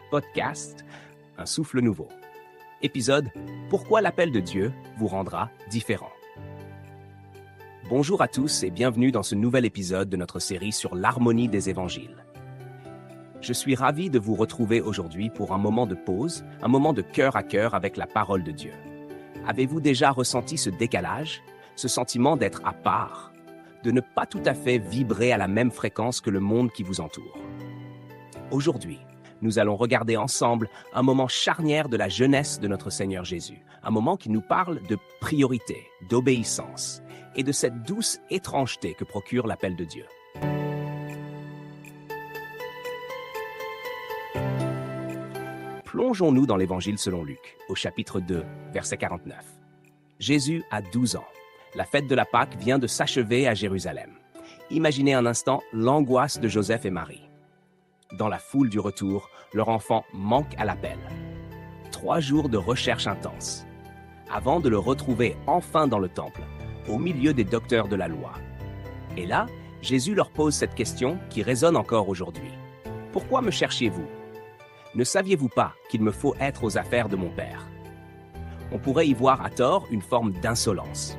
podcast Un souffle nouveau. Épisode Pourquoi l'appel de Dieu vous rendra différent. Bonjour à tous et bienvenue dans ce nouvel épisode de notre série sur l'harmonie des évangiles. Je suis ravi de vous retrouver aujourd'hui pour un moment de pause, un moment de cœur à cœur avec la parole de Dieu. Avez-vous déjà ressenti ce décalage, ce sentiment d'être à part, de ne pas tout à fait vibrer à la même fréquence que le monde qui vous entoure? Aujourd'hui, nous allons regarder ensemble un moment charnière de la jeunesse de notre Seigneur Jésus, un moment qui nous parle de priorité, d'obéissance et de cette douce étrangeté que procure l'appel de Dieu. Plongeons-nous dans l'Évangile selon Luc, au chapitre 2, verset 49. Jésus a 12 ans. La fête de la Pâque vient de s'achever à Jérusalem. Imaginez un instant l'angoisse de Joseph et Marie. Dans la foule du retour, leur enfant manque à l'appel. 3 jours de recherche intense, avant de le retrouver enfin dans le temple, au milieu des docteurs de la loi. Et là, Jésus leur pose cette question qui résonne encore aujourd'hui. « Pourquoi me cherchiez-vous ? Ne saviez-vous pas qu'il me faut être aux affaires de mon Père ?» On pourrait y voir à tort une forme d'insolence.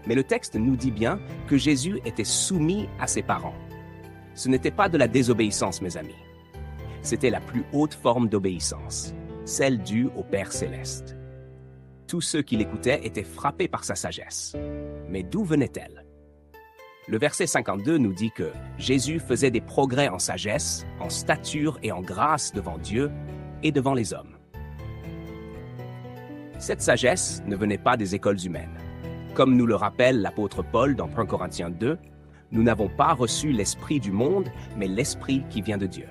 Mais le texte nous dit bien que Jésus était soumis à ses parents. Ce n'était pas de la désobéissance, mes amis. C'était la plus haute forme d'obéissance, celle due au Père céleste. Tous ceux qui l'écoutaient étaient frappés par sa sagesse. Mais d'où venait-elle ? Le verset 52 nous dit que Jésus faisait des progrès en sagesse, en stature et en grâce devant Dieu et devant les hommes. Cette sagesse ne venait pas des écoles humaines. Comme nous le rappelle l'apôtre Paul dans 1 Corinthiens 2, nous n'avons pas reçu l'esprit du monde, mais l'esprit qui vient de Dieu.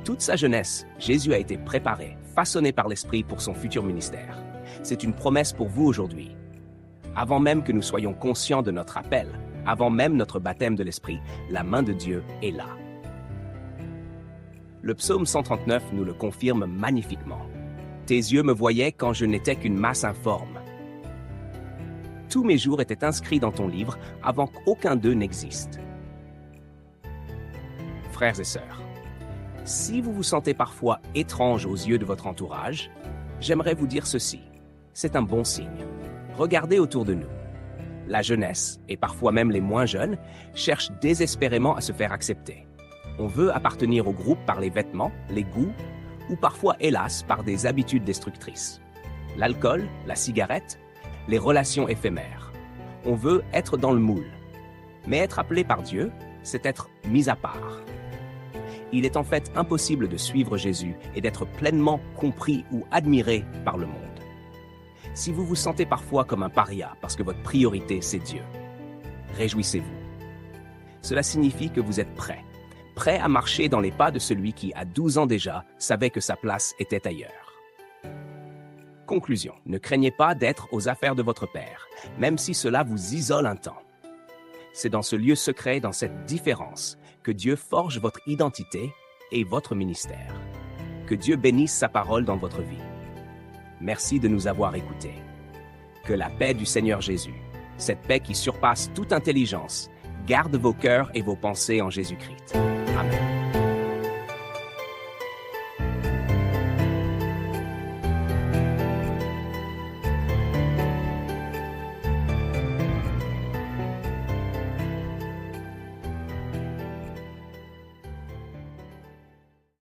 Toute sa jeunesse, Jésus a été préparé, façonné par l'esprit pour son futur ministère. C'est une promesse pour vous aujourd'hui. Avant même que nous soyons conscients de notre appel, avant même notre baptême de l'esprit, la main de Dieu est là. Le psaume 139 nous le confirme magnifiquement. « Tes yeux me voyaient quand je n'étais qu'une masse informe. » Tous mes jours étaient inscrits dans ton livre avant qu'aucun d'eux n'existe. Frères et sœurs, si vous vous sentez parfois étrange aux yeux de votre entourage, j'aimerais vous dire ceci. C'est un bon signe. Regardez autour de nous. La jeunesse, et parfois même les moins jeunes, cherchent désespérément à se faire accepter. On veut appartenir au groupe par les vêtements, les goûts, ou parfois, hélas, par des habitudes destructrices. L'alcool, la cigarette, les relations éphémères. On veut être dans le moule. Mais être appelé par Dieu, c'est être mis à part. Il est en fait impossible de suivre Jésus et d'être pleinement compris ou admiré par le monde. Si vous vous sentez parfois comme un paria parce que votre priorité, c'est Dieu, réjouissez-vous. Cela signifie que vous êtes prêt à marcher dans les pas de celui qui, à 12 ans déjà, savait que sa place était ailleurs. Conclusion, ne craignez pas d'être aux affaires de votre Père, même si cela vous isole un temps. C'est dans ce lieu secret, dans cette différence, que Dieu forge votre identité et votre ministère. Que Dieu bénisse sa parole dans votre vie. Merci de nous avoir écoutés. Que la paix du Seigneur Jésus, cette paix qui surpasse toute intelligence, garde vos cœurs et vos pensées en Jésus-Christ.